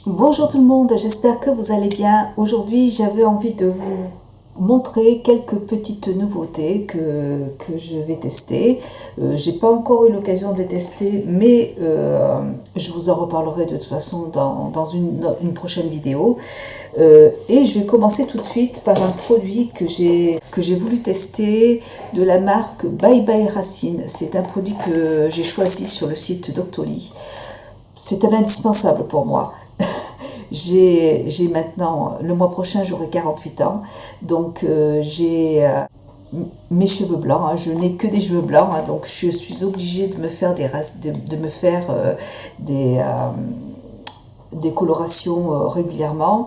Bonjour tout le monde, j'espère que vous allez bien. Aujourd'hui, j'avais envie de vous montrer quelques petites nouveautés que je vais tester. J'ai pas encore eu l'occasion de les tester, mais je vous en reparlerai de toute façon dans une prochaine vidéo. Et je vais commencer tout de suite par un produit que j'ai voulu tester de la marque Bye Bye Racine. C'est un produit que j'ai choisi sur le site Doctoly. C'est un indispensable pour moi. J'ai maintenant, le mois prochain, j'aurai 48 ans. Donc, j'ai mes cheveux blancs. Hein, je n'ai que des cheveux blancs. Hein, donc, je suis obligée de me faire de me faire des colorations régulièrement.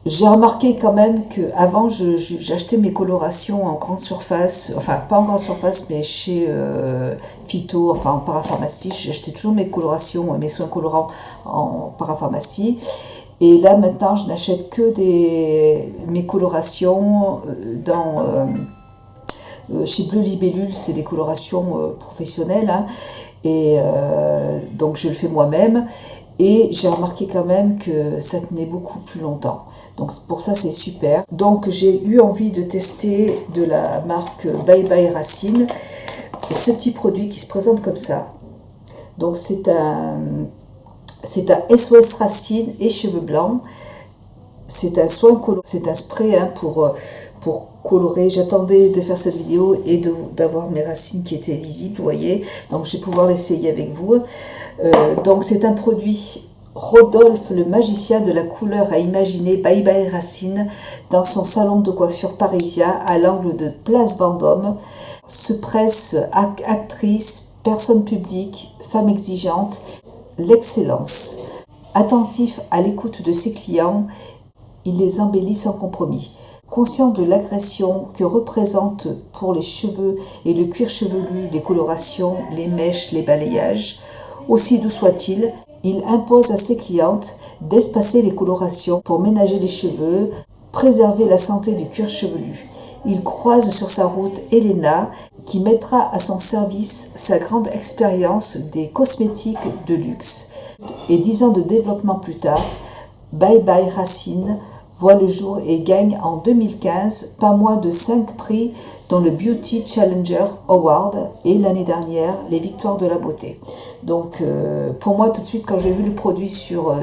J'ai remarqué quand même qu'avant, j'achetais mes colorations en grande surface, enfin pas en grande surface, mais chez Phyto, enfin en parapharmacie. J'achetais toujours mes colorations, mes soins colorants en parapharmacie. Et là maintenant, je n'achète que mes colorations chez Bleu Libellule, c'est des colorations professionnelles. Hein, et donc je le fais moi-même. Et j'ai remarqué quand même que ça tenait beaucoup plus longtemps. Donc pour ça c'est super. Donc j'ai eu envie de tester de la marque Bye Bye Racine ce petit produit qui se présente comme ça. Donc c'est un SOS Racine et cheveux blancs. C'est un soin colorant, c'est un spray hein, pour colorer. J'attendais de faire cette vidéo et d'avoir mes racines qui étaient visibles, vous voyez. Donc je vais pouvoir l'essayer avec vous. Donc c'est un produit Rodolphe le magicien de la couleur a imaginé Bye Bye Racine dans son salon de coiffure parisien à l'angle de Place Vendôme. Se presse actrice, personne publique, femme exigeante, l'excellence. Attentif à l'écoute de ses clients, il les embellit sans compromis. Conscient de l'agression que représentent pour les cheveux et le cuir chevelu les colorations, les mèches, les balayages, aussi doux soit-il, il impose à ses clientes d'espacer les colorations pour ménager les cheveux, préserver la santé du cuir chevelu. Il croise sur sa route Elena, qui mettra à son service sa grande expérience des cosmétiques de luxe. Et 10 ans de développement plus tard, Bye Bye Racine voit le jour et gagne en 2015 pas moins de 5 prix dont le Beauty Challenger Award et l'année dernière les Victoires de la beauté. Donc pour moi tout de suite quand j'ai vu le produit sur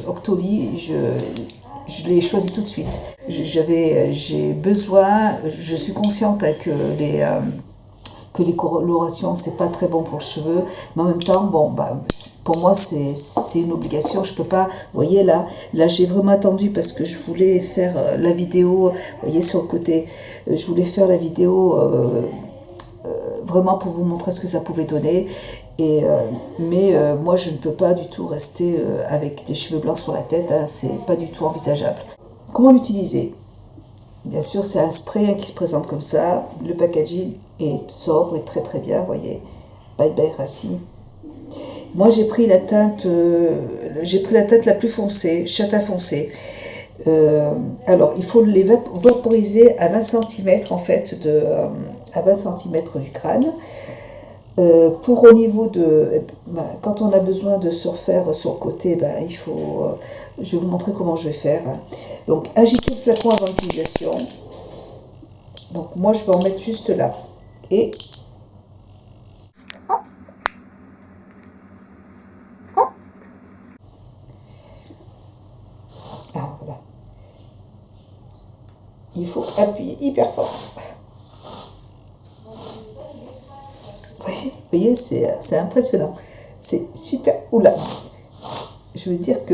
Octoly, je l'ai choisi tout de suite. J'ai besoin, je suis consciente que les colorations c'est pas très bon pour le cheveu, mais en même temps bon bah pour moi c'est une obligation, je peux pas, vous voyez là j'ai vraiment attendu parce que je voulais faire la vidéo, vous voyez sur le côté, je voulais faire la vidéo vraiment pour vous montrer ce que ça pouvait donner. Mais moi je ne peux pas du tout rester avec des cheveux blancs sur la tête, hein, c'est pas du tout envisageable. Comment l'utiliser? Bien sûr, c'est un spray hein, qui se présente comme ça. Le packaging est sobre et très très bien, vous voyez. Bye Bye Racine. Moi, j'ai pris la teinte la plus foncée, châtain foncé. Alors, il faut les vaporiser à 20 cm en fait, à 20 cm du crâne. Pour au niveau quand on a besoin de se refaire sur le côté, je vais vous montrer comment je vais faire. Donc, agiter le flacon avant l'utilisation. Donc, moi, je vais en mettre juste là. Et voilà. Il faut appuyer hyper fort. Vous voyez, c'est impressionnant. C'est super. Oula. Je veux dire que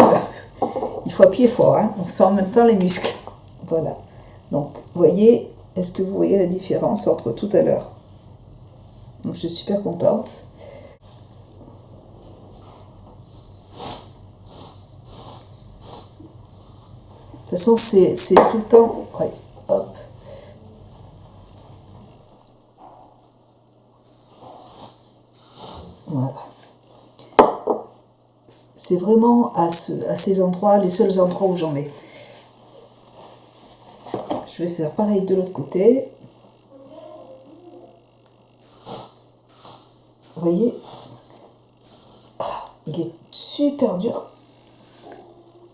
il faut appuyer fort. Hein. On sent en même temps les muscles. Voilà. Donc, vous voyez, est-ce que vous voyez la différence entre tout à l'heure? Donc, je suis super contente. De toute façon, c'est tout le temps. Ouais, hop. Voilà. C'est vraiment à ces endroits, les seuls endroits où j'en mets. Je vais faire pareil de l'autre côté. Vous voyez, il est super dur.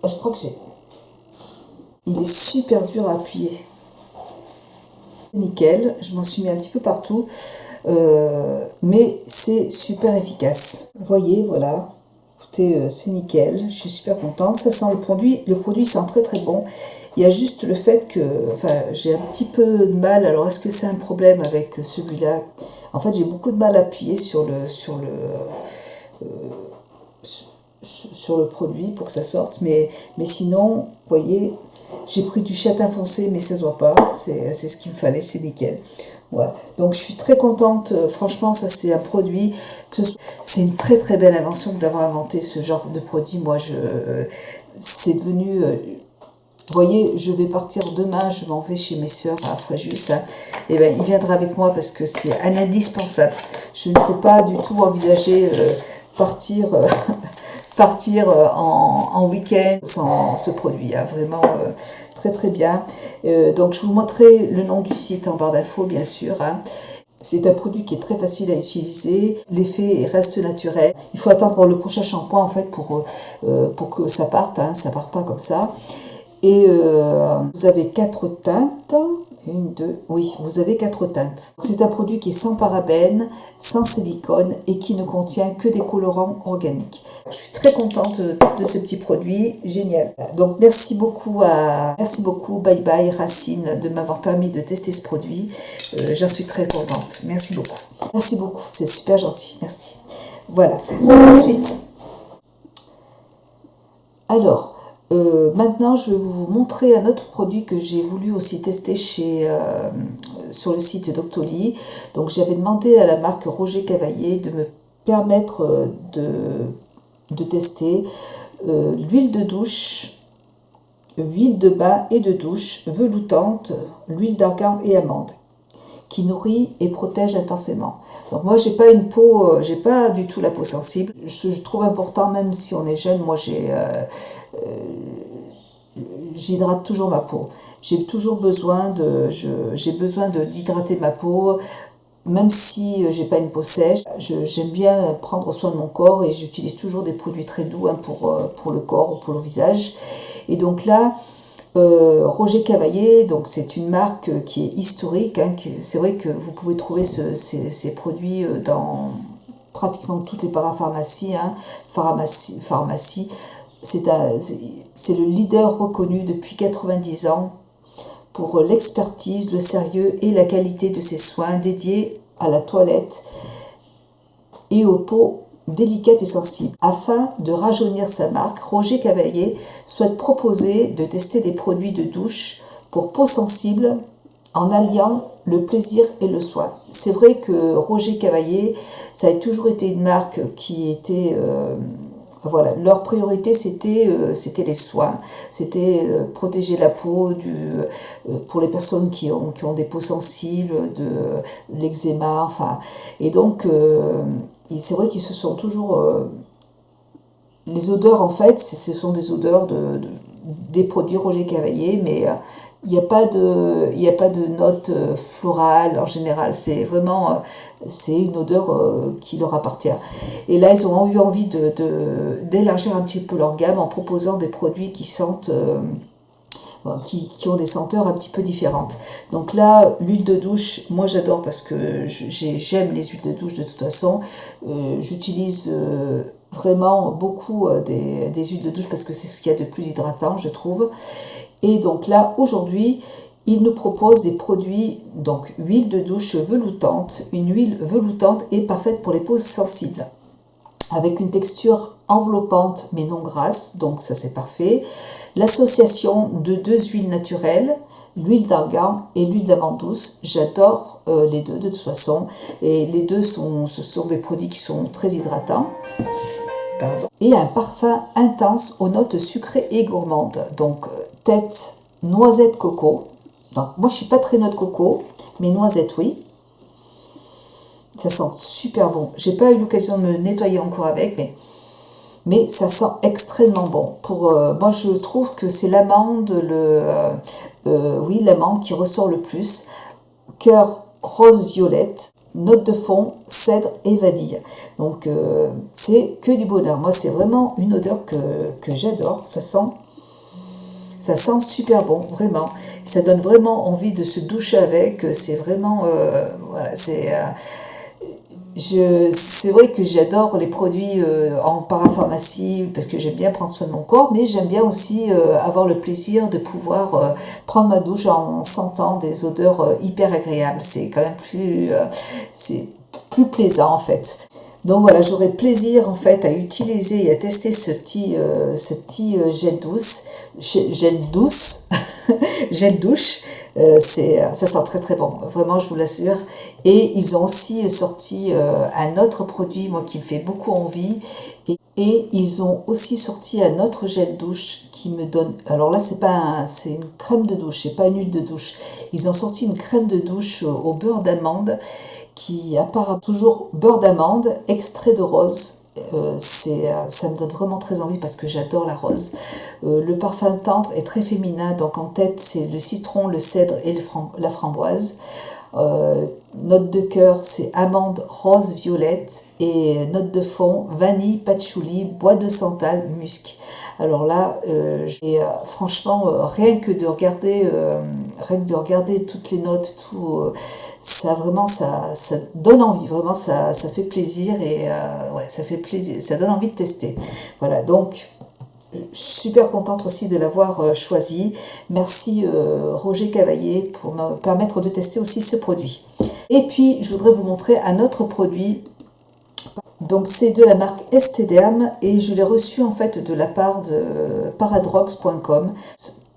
Je crois que j'ai... Il est super dur à appuyer. C'est nickel, je m'en suis mis un petit peu partout, mais c'est super efficace. Vous voyez, voilà. Écoutez, c'est nickel, je suis super contente. Ça sent le produit sent très très bon. Il y a juste le fait que, enfin, j'ai un petit peu de mal. Alors, est-ce que c'est un problème avec celui-là? En fait, j'ai beaucoup de mal à appuyer sur le produit pour que ça sorte. Mais sinon, vous voyez, j'ai pris du châtain foncé, mais ça se voit pas. C'est ce qu'il me fallait, c'est nickel. Voilà. Donc je suis très contente, franchement ça c'est un produit, c'est une très très belle invention d'avoir inventé ce genre de produit. Moi c'est devenu, vous voyez, je vais partir demain, je m'en vais chez mes sœurs à Fréjus, hein, et ben il viendra avec moi parce que c'est un indispensable. Je ne peux pas du tout envisager partir en week-end sans ce produit, hein, vraiment très très bien. Donc je vous montrerai le nom du site en barre d'infos bien sûr, hein. C'est un produit qui est très facile à utiliser, l'effet reste naturel. Il faut attendre pour le prochain shampoing en fait pour que ça parte, hein, ça part pas comme ça. Et vous avez 4 teintes. Une, deux, oui, vous avez 4 teintes. C'est un produit qui est sans parabènes, sans silicone et qui ne contient que des colorants organiques. Je suis très contente de ce petit produit, génial. Donc merci beaucoup, bye bye Racine de m'avoir permis de tester ce produit. J'en suis très contente. Merci beaucoup. Merci beaucoup, c'est super gentil, merci. Voilà. Ensuite, alors. Maintenant, je vais vous montrer un autre produit que j'ai voulu aussi tester sur le site Doctolib. Donc, j'avais demandé à la marque Roger Cavalier de me permettre de tester l'huile de douche, huile de bain et de douche veloutante, l'huile d'argan et amande, qui nourrit et protège intensément. Donc moi j'ai pas une peau, j'ai pas du tout la peau sensible. Je trouve important, même si on est jeune, moi j'hydrate toujours ma peau. J'ai toujours besoin d'hydrater ma peau, même si j'ai pas une peau sèche. J'aime bien prendre soin de mon corps et j'utilise toujours des produits très doux, hein, pour le corps ou pour le visage. Et donc là, Roger Cavalier, donc c'est une marque qui est historique, hein, c'est vrai que vous pouvez trouver ces produits dans pratiquement toutes les parapharmacies, hein, pharmacie. C'est le leader reconnu depuis 90 ans pour l'expertise, le sérieux et la qualité de ses soins dédiés à la toilette et aux peaux délicate et sensible. Afin de rajeunir sa marque, Roger Cavalier souhaite proposer de tester des produits de douche pour peau sensible en alliant le plaisir et le soin. C'est vrai que Roger Cavalier, ça a toujours été une marque qui était... voilà, leur priorité c'était les soins, c'était protéger la peau pour les personnes qui ont des peaux sensibles, de l'eczéma, enfin, et donc c'est vrai qu'ils se sont toujours les odeurs en fait, ce sont des odeurs des produits Roger Cavalier, mais il n'y a pas de notes florales en général, c'est vraiment c'est une odeur qui leur appartient. Et là, ils ont eu envie d'élargir un petit peu leur gamme en proposant des produits qui sentent qui ont des senteurs un petit peu différentes. Donc là, l'huile de douche, moi j'adore parce que j'aime les huiles de douche de toute façon. J'utilise vraiment beaucoup des huiles de douche parce que c'est ce qu'il y a de plus hydratant, je trouve. Et donc là, aujourd'hui, il nous propose des produits, donc huile de douche veloutante. Une huile veloutante est parfaite pour les peaux sensibles, avec une texture enveloppante mais non grasse, donc ça c'est parfait. L'association de 2 huiles naturelles, l'huile d'argan et l'huile d'amande douce, j'adore les deux de toute façon, et les deux ce sont des produits qui sont très hydratants. Et un parfum intense aux notes sucrées et gourmandes, donc tête, noisette, coco. Donc moi je suis pas très noix de coco, mais noisette oui. Ça sent super bon. J'ai pas eu l'occasion de me nettoyer encore avec, mais ça sent extrêmement bon. Moi je trouve que c'est l'amande, oui l'amande qui ressort le plus. Cœur rose violette, note de fond, cèdre et vanille. Donc c'est que du bonheur. Moi c'est vraiment une odeur que j'adore. Ça sent Ça sent super bon, vraiment. Ça donne vraiment envie de se doucher avec. C'est vraiment, voilà, c'est vrai que j'adore les produits en parapharmacie parce que j'aime bien prendre soin de mon corps, mais j'aime bien aussi avoir le plaisir de pouvoir prendre ma douche en sentant des odeurs hyper agréables. C'est quand même c'est plus plaisant en fait. Donc voilà, j'aurai plaisir en fait à utiliser et à tester ce petit gel douce, gel douche. Ça sent très très bon, vraiment je vous l'assure. Et ils ont aussi sorti un autre produit, moi qui me fait beaucoup envie. Et ils ont aussi sorti un autre gel douche qui me donne. Alors là, c'est une crème de douche, c'est pas une huile de douche. Ils ont sorti une crème de douche au beurre d'amande qui apparaît toujours beurre d'amande, extrait de rose. Ça me donne vraiment très envie parce que j'adore la rose. Le parfum tendre est très féminin, donc en tête c'est le citron, le cèdre et la framboise. Note de cœur c'est amande, rose, violette, et note de fond vanille, patchouli, bois de santal, musc. Alors là, franchement, rien que de regarder toutes les notes, ça vraiment, ça donne envie, vraiment, ça fait plaisir et ouais, ça fait plaisir, ça donne envie de tester. Voilà, donc super contente aussi de l'avoir choisi. Merci Roger Cavaillé pour me permettre de tester aussi ce produit. Et puis, je voudrais vous montrer un autre produit. Donc c'est de la marque Esthederm et je l'ai reçu en fait de la part de paradrogs.com.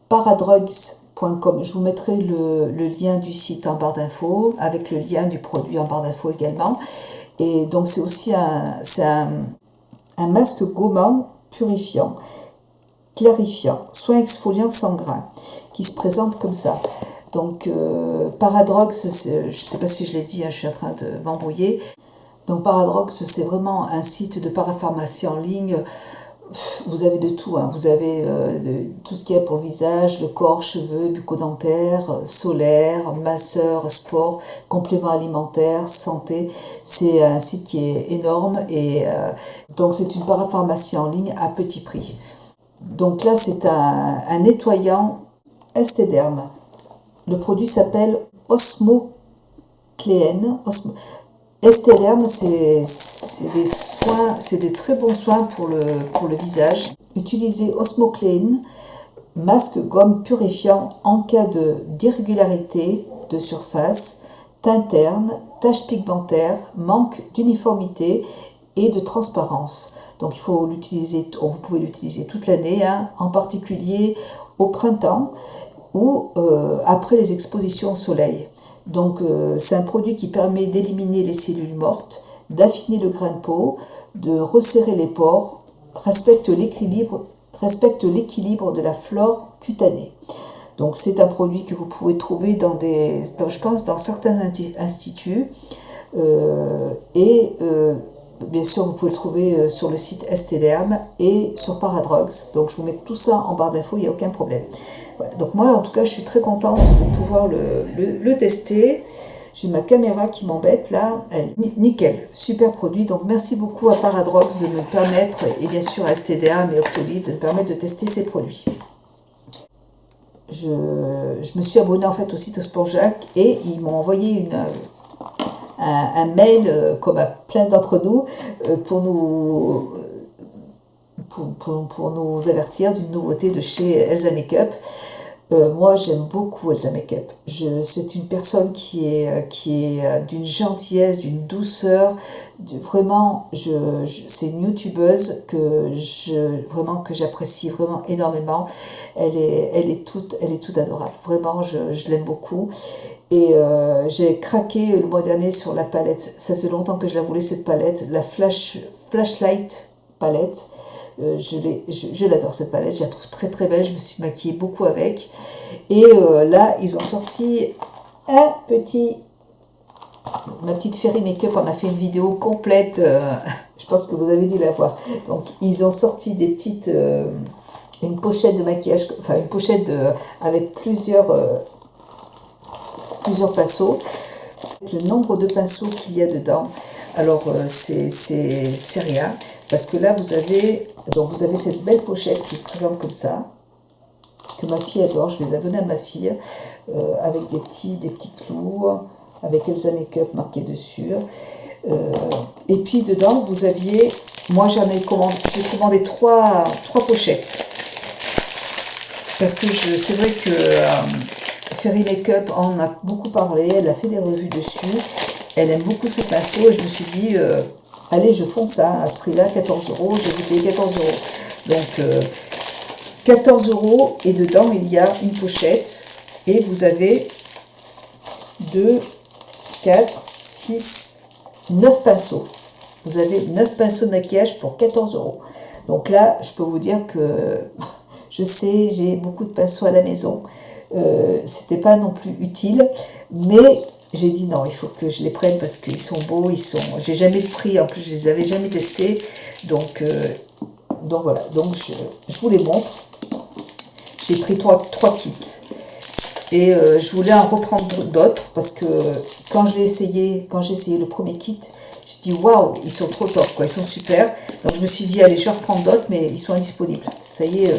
Paradrogs.com, je vous mettrai le lien du site en barre d'infos avec le lien du produit en barre d'infos également. Et donc c'est aussi un masque gommant purifiant, clarifiant, soin exfoliant sans grains qui se présente comme ça. Donc Paradrogs, je ne sais pas si je l'ai dit, hein, je suis en train de m'embrouiller. Donc Paradrogs, c'est vraiment un site de parapharmacie en ligne. Vous avez de tout, hein. Vous avez tout ce qu'il y a pour le visage, le corps, cheveux, bucco-dentaire, solaire, masseur, sport, compléments alimentaires, santé. C'est un site qui est énorme et donc c'est une parapharmacie en ligne à petit prix. Donc là, c'est un nettoyant Esthederm. Le produit s'appelle Osmocléen. Esthederm, c'est des très bons soins pour le visage. Utilisez Osmocléen, masque gomme purifiant en cas d'irrégularité de surface, teint terne, taches pigmentaires, manque d'uniformité et de transparence. Donc vous pouvez l'utiliser toute l'année, hein, en particulier au printemps ou après les expositions au soleil. Donc c'est un produit qui permet d'éliminer les cellules mortes, d'affiner le grain de peau, de resserrer les pores, respecte l'équilibre de la flore cutanée. Donc c'est un produit que vous pouvez trouver je pense dans certains instituts bien sûr vous pouvez le trouver sur le site Esthederm et sur Paradrogs. Donc je vous mets tout ça en barre d'infos, il n'y a aucun problème. Voilà. Donc moi en tout cas je suis très contente de pouvoir le tester. J'ai ma caméra qui m'embête là, nickel, super produit. Donc merci beaucoup à Paradrogs de me permettre, et bien sûr à Esthederm et Octolith, de me permettre de tester ces produits. Je me suis abonnée en fait au site Sportjack et ils m'ont envoyé un mail, comme à plein d'entre nous, pour nous avertir d'une nouveauté de chez Elsa Makeup. Moi j'aime beaucoup Elsa Makeup. C'est une personne qui est d'une gentillesse, d'une douceur, vraiment c'est une youtubeuse que j'apprécie vraiment énormément. Elle est toute adorable, vraiment je l'aime beaucoup. Et j'ai craqué le mois dernier sur la palette. Ça faisait longtemps que je la voulais, cette palette, la Flashlight palette. Je l'adore cette palette, je la trouve très très belle, je me suis maquillée beaucoup avec. Et là, ils ont sorti ma petite Fairy Makeup, on a fait une vidéo complète, je pense que vous avez dû la voir. Donc, ils ont sorti une pochette de maquillage, enfin une pochette avec plusieurs pinceaux. Le nombre de pinceaux qu'il y a dedans, alors c'est rien, parce que là vous avez cette belle pochette qui se présente comme ça, que ma fille adore. Je vais la donner à ma fille avec des petits clous, avec Elsa Makeup marqué dessus. Et puis dedans, vous aviez, moi j'ai commandé trois pochettes. Parce que c'est vrai que Fairy Makeup en a beaucoup parlé, elle a fait des revues dessus, elle aime beaucoup ces pinceaux et je me suis dit, allez, je fonce à ce prix-là, 14 euros, je vais vous payer 14 euros. Donc 14 euros et dedans il y a une pochette et vous avez 2, 4, 6, 9 pinceaux. Vous avez 9 pinceaux de maquillage pour 14 euros. Donc là, je peux vous dire que je sais, j'ai beaucoup de pinceaux à la maison. C'était pas non plus utile, mais j'ai dit non, il faut que je les prenne parce qu'ils sont beaux, j'ai jamais de prix, en plus je les avais jamais testés, donc voilà, donc je vous les montre. J'ai pris trois kits et je voulais en reprendre d'autres parce que quand j'ai essayé le premier kit, je dis waouh, ils sont trop top, quoi, ils sont super. Donc je me suis dit allez, je vais reprendre d'autres, mais ils sont indisponibles. Ça y est,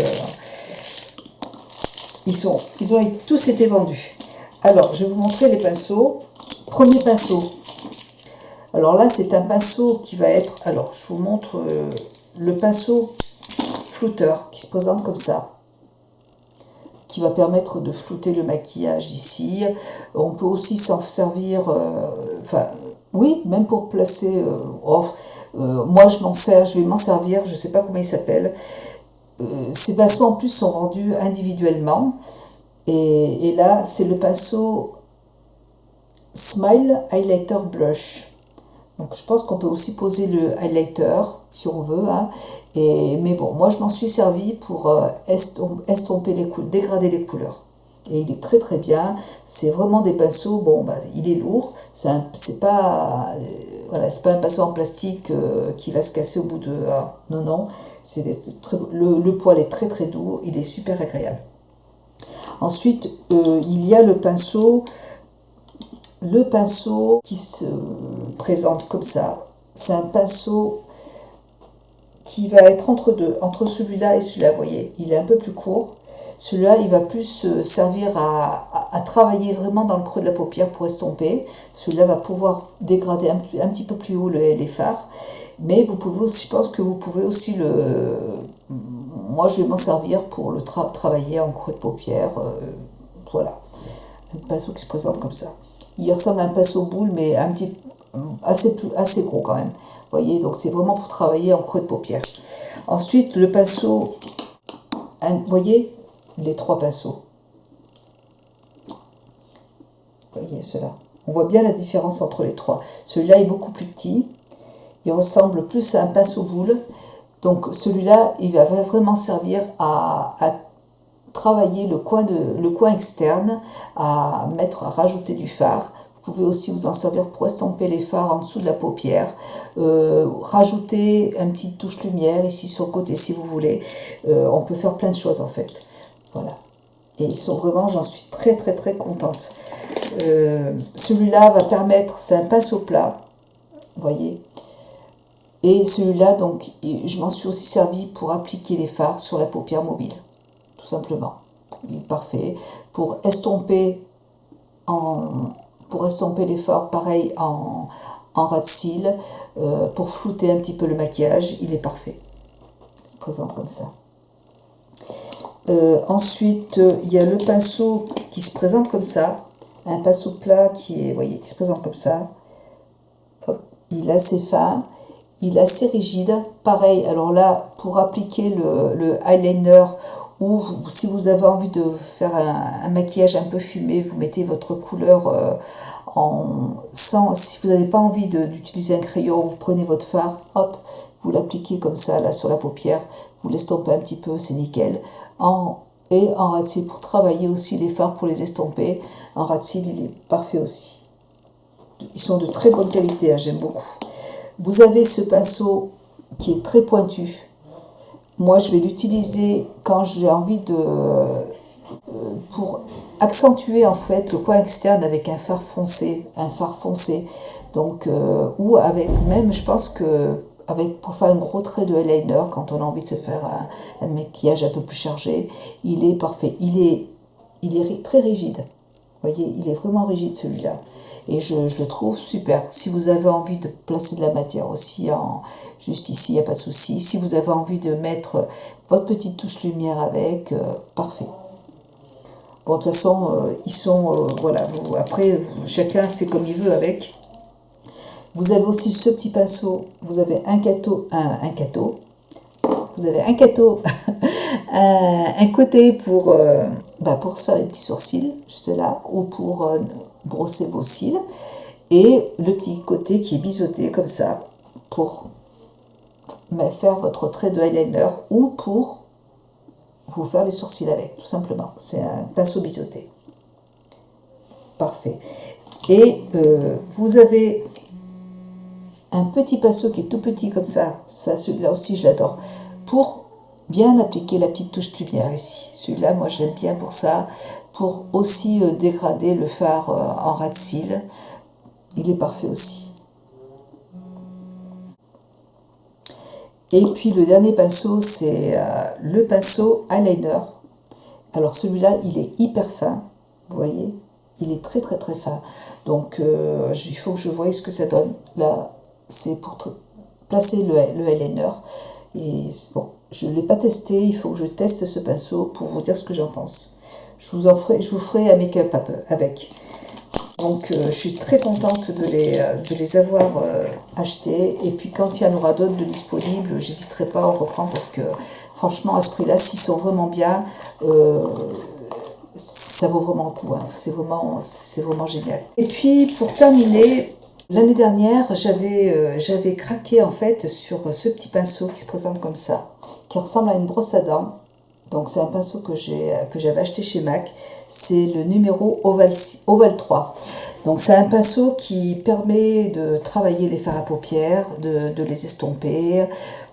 ils ont tous été vendus. Alors je vais vous montrer les pinceaux. Premier pinceau. Alors là c'est un pinceau qui va être. Alors je vous montre le pinceau flouteur qui se présente comme ça, qui va permettre de flouter le maquillage ici. On peut aussi s'en servir, oui, même pour placer. Moi je vais m'en servir, je ne sais pas comment il s'appelle. Ces pinceaux en plus sont vendus individuellement. Et là, c'est le pinceau Smile Highlighter Blush. Donc je pense qu'on peut aussi poser le highlighter si on veut. Hein. Mais bon, moi je m'en suis servi pour estomper dégrader les couleurs. Et il est très très bien. C'est vraiment des pinceaux. Bon, il est lourd. C'est pas un pinceau en plastique qui va se casser au bout de. Non. Le poil est très très doux. Il est super agréable. Ensuite, il y a le pinceau qui se présente comme ça. C'est un pinceau qui va être entre celui-là et celui-là. Vous voyez, il est un peu plus court. Celui-là, il va plus servir à travailler vraiment dans le creux de la paupière pour estomper. Celui-là va pouvoir dégrader un petit peu plus haut les fards. Mais vous pouvez aussi, je pense que vous pouvez aussi moi, je vais m'en servir pour le travailler en creux de paupière. Voilà. Un pinceau qui se présente comme ça. Il ressemble à un pinceau boule, mais assez gros quand même. Vous voyez, donc c'est vraiment pour travailler en creux de paupière. Ensuite, le pinceau, vous voyez, les trois pinceaux. Vous voyez cela. On voit bien la différence entre les trois. Celui-là est beaucoup plus petit. Il ressemble plus à un pinceau boule. Donc celui-là, il va vraiment servir à travailler le coin externe, à rajouter du fard. Vous pouvez aussi vous en servir pour estomper les fards en dessous de la paupière, rajouter une petite touche lumière ici sur le côté si vous voulez. On peut faire plein de choses en fait. Voilà. Et ils sont vraiment, j'en suis très très très contente. Celui-là va permettre, c'est un pinceau plat, vous voyez. Et celui-là, donc, je m'en suis aussi servi pour appliquer les fards sur la paupière mobile, tout simplement. Il est parfait. Pour estomper les fards, pareil en ras de cils, pour flouter un petit peu le maquillage, il est parfait. Il se présente comme ça. Ensuite, il y a le pinceau qui se présente comme ça, un pinceau plat qui se présente comme ça. Hop, il est assez fin. Il est assez rigide. Pareil, alors là, pour appliquer le eyeliner, ou si vous avez envie de faire un maquillage un peu fumé, vous mettez votre couleur si vous n'avez pas envie d'utiliser un crayon, vous prenez votre fard, hop, vous l'appliquez comme ça, là, sur la paupière, vous l'estompez un petit peu, c'est nickel. Et en ras de cils, pour travailler aussi les fards, pour les estomper, en ras de cils, il est parfait aussi. Ils sont de très bonne qualité, hein, j'aime beaucoup. Vous avez ce pinceau qui est très pointu. Moi, je vais l'utiliser quand j'ai envie pour accentuer en fait le coin externe avec un fard foncé. Donc, ou avec même, je pense que pour faire un gros trait de eyeliner, quand on a envie de se faire un maquillage un peu plus chargé, il est parfait. Il est très rigide. Vous voyez, il est vraiment rigide celui-là. Et je le trouve super. Si vous avez envie de placer de la matière aussi, juste ici, il n'y a pas de souci. Si vous avez envie de mettre votre petite touche lumière avec, parfait. Bon, de toute façon, ils sont, voilà, après, chacun fait comme il veut avec. Vous avez aussi ce petit pinceau, vous avez vous avez un cateau, un côté pour se faire les petits sourcils, juste là, ou pour brosser vos cils, et le petit côté qui est biseauté comme ça, pour faire votre trait de eyeliner, ou pour vous faire les sourcils avec, tout simplement. C'est un pinceau biseauté. Parfait. Et vous avez un petit pinceau qui est tout petit comme ça, celui-là aussi je l'adore, pour bien appliquer la petite touche lumière ici. Celui-là, moi j'aime bien pour ça, pour aussi dégrader le fard en ras de cils. Il est parfait aussi. Et puis le dernier pinceau, c'est le pinceau eyeliner. Alors celui-là, il est hyper fin, vous voyez, il est très très très fin. Donc il faut que je voie ce que ça donne. Là, c'est pour placer le eyeliner. Et bon, je ne l'ai pas testé, il faut que je teste ce pinceau pour vous dire ce que j'en pense. Je vous ferai un make-up avec. Donc je suis très contente de les avoir achetés. Et puis quand il y en aura d'autres de disponibles, j'hésiterai pas à en reprendre parce que franchement à ce prix-là, s'ils sont vraiment bien, ça vaut vraiment le coup. Hein. C'est vraiment génial. Et puis pour terminer, l'année dernière, j'avais craqué en fait sur ce petit pinceau qui se présente comme ça, qui ressemble à une brosse à dents. Donc c'est un pinceau que j'avais acheté chez MAC. C'est le numéro Oval 3. Donc c'est un pinceau qui permet de travailler les fards à paupières, de les estomper.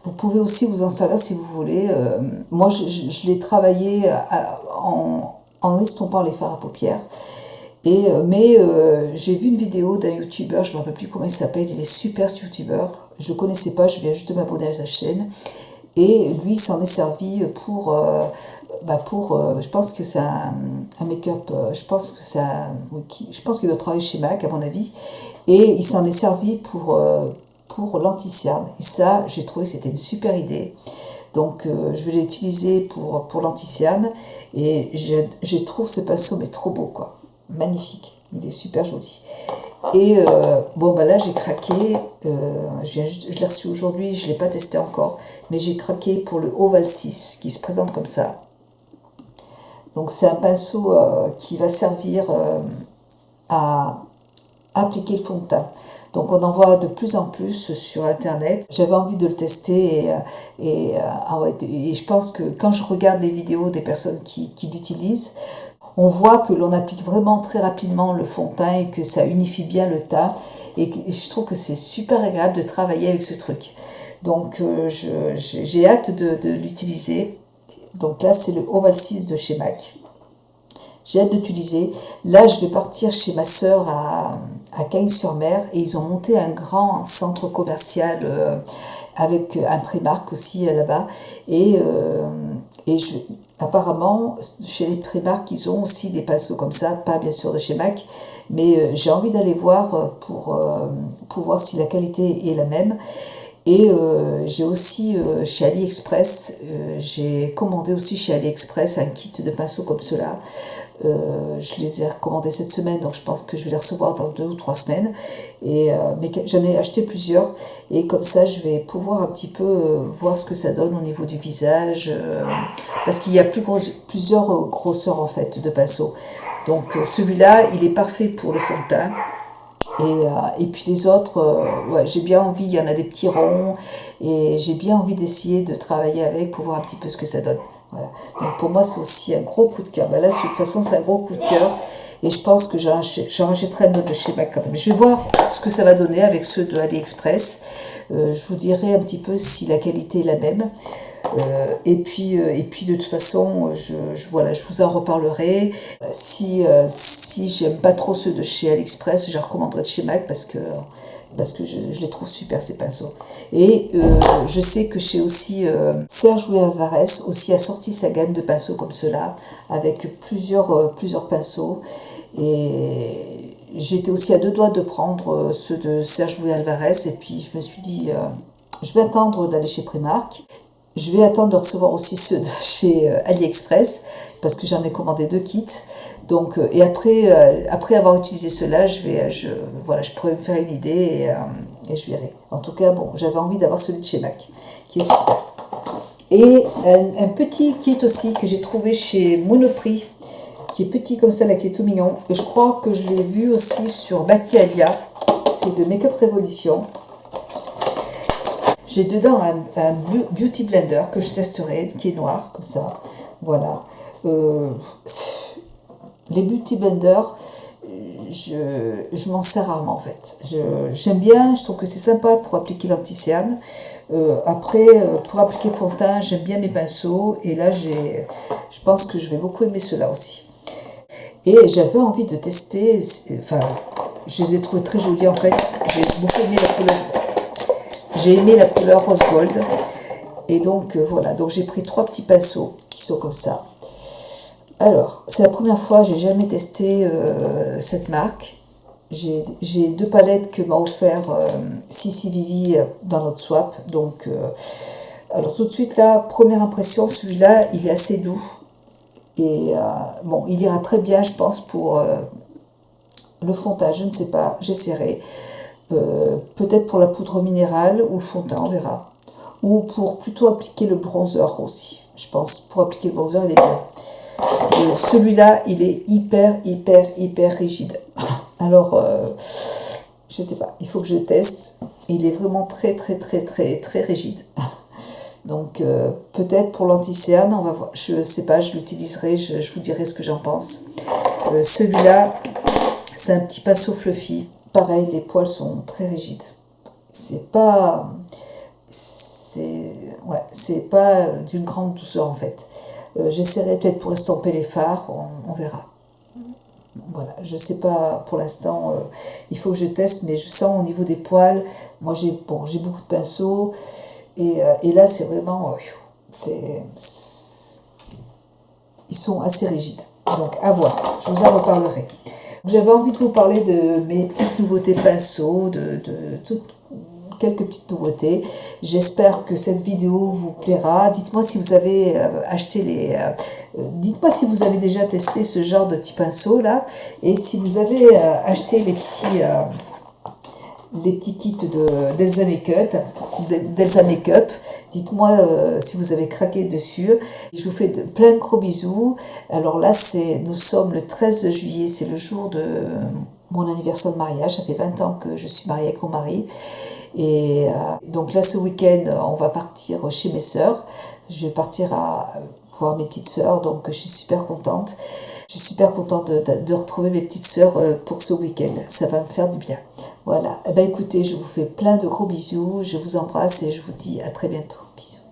Vous pouvez aussi vous en servir si vous voulez. Moi je l'ai travaillé en estompant les fards à paupières. Mais j'ai vu une vidéo d'un youtubeur, je ne me rappelle plus comment il s'appelle, il est super ce youtubeur. Je ne le connaissais pas, je viens juste de m'abonner à sa chaîne. Et lui s'en est servi pour je pense que c'est un make-up, je pense qu'il doit travailler chez MAC à mon avis, et il s'en est servi pour l'anti-cerne. Et ça, j'ai trouvé que c'était une super idée. Donc je vais l'utiliser pour l'anti-cerne, et je trouve ce pinceau mais trop beau quoi, magnifique, il est super joli. Et là j'ai craqué, je l'ai reçu aujourd'hui, je ne l'ai pas testé encore, mais j'ai craqué pour le Oval 6 qui se présente comme ça. Donc c'est un pinceau qui va servir à appliquer le fond de teint. Donc on en voit de plus en plus sur internet. J'avais envie de le tester et je pense que quand je regarde les vidéos des personnes qui l'utilisent, on voit que l'on applique vraiment très rapidement le fond de teint et que ça unifie bien le teint. Et je trouve que c'est super agréable de travailler avec ce truc. Donc j'ai hâte de l'utiliser. Donc là c'est le Oval 6 de chez MAC. J'ai hâte d'utiliser. Là je vais partir chez ma sœur à Cagnes-sur-Mer et ils ont monté un grand centre commercial avec un Primark aussi là-bas. Apparemment, chez les Primark, ils ont aussi des pinceaux comme ça, pas bien sûr de chez MAC, mais j'ai envie d'aller voir pour voir si la qualité est la même. Et j'ai aussi chez AliExpress, j'ai commandé aussi chez AliExpress un kit de pinceaux comme cela. Je les ai commandés cette semaine, donc je pense que je vais les recevoir dans 2 ou 3 semaines. Mais j'en ai acheté plusieurs, et comme ça je vais pouvoir un petit peu voir ce que ça donne au niveau du visage, parce qu'il y a plusieurs grosseurs en fait de pinceaux. Donc celui-là, il est parfait pour le fond de teint. Et puis les autres, j'ai bien envie, il y en a des petits ronds, et j'ai bien envie d'essayer de travailler avec pour voir un petit peu ce que ça donne. Voilà. Donc pour moi c'est aussi un gros coup de cœur. Là de toute façon c'est un gros coup de cœur, et je pense que j'en rachèterai un autre de chez MAC quand même. Je vais voir ce que ça va donner avec ceux de AliExpress. Je vous dirai un petit peu si la qualité est la même. Et puis de toute façon, voilà, je vous en reparlerai. Si j'aime pas trop ceux de chez AliExpress, je recommanderais de chez MAC parce que je les trouve super ces pinceaux. Et je sais que chez aussi Serge Louis Alvarez aussi a sorti sa gamme de pinceaux comme cela avec plusieurs pinceaux. Et j'étais aussi à deux doigts de prendre ceux de Serge Louis Alvarez et puis je me suis dit je vais attendre d'aller chez Primark. Je vais attendre de recevoir aussi ceux de chez AliExpress parce que j'en ai commandé 2 kits. Donc, et après avoir utilisé ceux-là, voilà, je pourrais me faire une idée et je verrai. En tout cas, bon, j'avais envie d'avoir celui de chez MAC qui est super. Et un petit kit aussi que j'ai trouvé chez Monoprix qui est petit comme ça, là, qui est tout mignon. Et je crois que je l'ai vu aussi sur Maquialia. C'est de Make Up Révolution. J'ai dedans un Beauty Blender que je testerai, qui est noir, comme ça. Voilà. Les Beauty Blenders, je m'en sers rarement, en fait. J'aime bien, je trouve que c'est sympa pour appliquer l'anti-cerne. Après, pour appliquer fond de teint, j'aime bien mes pinceaux. Et là, je pense que je vais beaucoup aimer ceux-là aussi. Et j'avais envie de tester, enfin, je les ai trouvés très jolis, en fait. J'ai beaucoup aimé la couleur. J'ai aimé la couleur rose gold. Et donc, voilà. Donc, j'ai pris 3 petits pinceaux qui sont comme ça. Alors, c'est la première fois, j'ai jamais testé cette marque. J'ai 2 palettes que m'a offert Sissi Vivi dans notre swap. Donc, alors tout de suite, là, première impression, celui-là, il est assez doux. Et bon, il ira très bien, je pense, pour le fond de teint. Je ne sais pas, j'essaierai. Peut-être pour la poudre minérale ou le fond de teint, on verra. Ou pour plutôt appliquer le bronzer aussi. Je pense, pour appliquer le bronzer, il est bien. Celui-là, il est hyper rigide. Alors, je sais pas, il faut que je teste. Il est vraiment très rigide. Donc, peut-être pour l'anti-cerne, on va voir. Je sais pas, je l'utiliserai, je vous dirai ce que j'en pense. Celui-là, c'est un petit pinceau fluffy. Pareil, les poils sont très rigides. C'est pas d'une grande douceur en fait. J'essaierai peut-être pour estomper les fards, on verra. Voilà, je sais pas pour l'instant, il faut que je teste, mais je sens au niveau des poils, moi j'ai beaucoup de pinceaux, et là c'est vraiment, ils sont assez rigides. Donc à voir, je vous en reparlerai. J'avais envie de vous parler de mes petites nouveautés pinceaux, de quelques petites nouveautés. J'espère que cette vidéo vous plaira. Dites-moi si vous avez dites-moi si vous avez déjà testé ce genre de petits pinceaux là, et si vous avez acheté les petits kits d'Elsa Makeup. Dites-moi si vous avez craqué dessus. Je vous fais plein de gros bisous. Alors là, nous sommes le 13 juillet, c'est le jour de mon anniversaire de mariage. Ça fait 20 ans que je suis mariée avec mon mari. Et donc là, ce week-end, on va partir chez mes sœurs. Je vais partir voir mes petites sœurs, donc je suis super contente. Je suis super contente de retrouver mes petites sœurs pour ce week-end. Ça va me faire du bien. Voilà. Eh ben, écoutez, je vous fais plein de gros bisous. Je vous embrasse et je vous dis à très bientôt. Bisous.